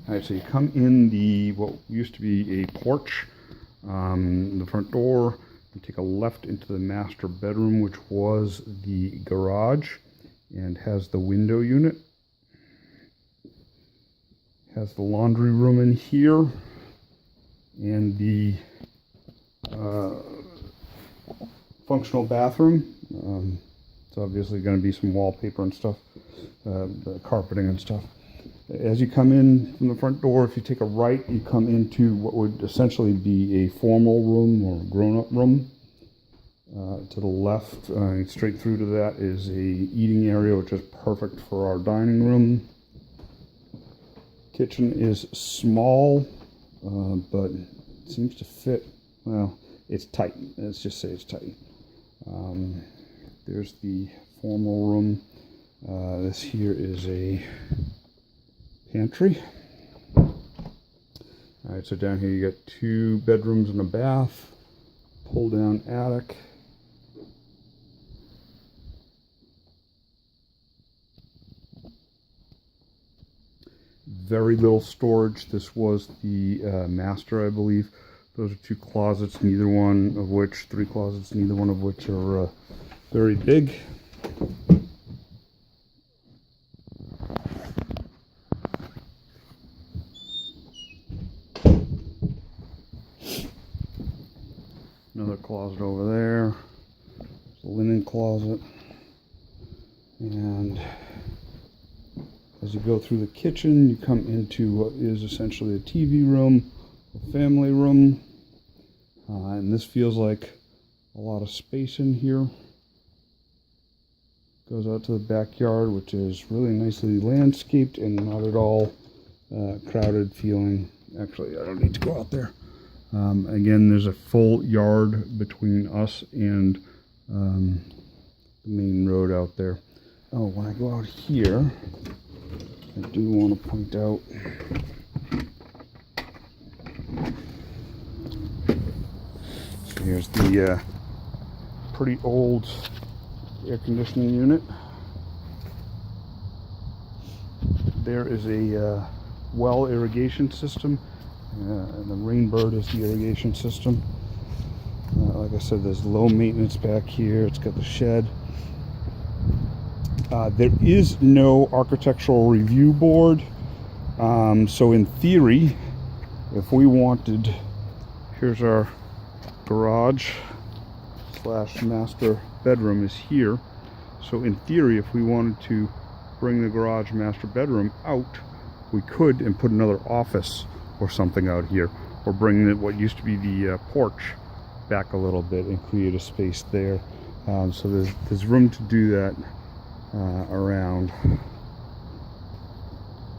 All right, so you come in the what used to be a porch, the front door. You take a left into the master bedroom, which was the garage, and has the window unit. Has the laundry room in here, and the functional bathroom. It's obviously going to be some wallpaper and stuff, the carpeting and stuff. As you come in from the front door, if you take a right, you come into what would essentially be a formal room or grown-up room. To the left, straight through to that, is a eating area, which is perfect for our dining room. Kitchen is small, but it seems to fit. Well, it's tight. Let's just say it's tight. There's the formal room. This here is a pantry. Alright, so down here you got 2 bedrooms and a bath, pull down attic. Very little storage. This was the master, I believe. Those are 2 closets, neither one of which, 3 closets, neither one of which are very big. Another closet over there. There's a linen closet. And as you go through the kitchen, you come into what is essentially a TV room, a family room. And this feels like a lot of space in here. Goes out to the backyard, which is really nicely landscaped and not at all crowded feeling. Actually, I don't need to go out there. Again, there's a full yard between us and the main road out there. Oh, when I go out here, I do want to point out so here's the pretty old air conditioning unit. There is a well irrigation system, and the Rainbird is the irrigation system. Like I said, there's low maintenance back here. It's got the shed. There is no architectural review board, so in theory, if we wanted, here's our garage slash master bedroom is here. So in theory, if we wanted to bring the garage master bedroom out, we could and put another office or something out here, or bring what used to be the porch back a little bit and create a space there. So there's room to do that around.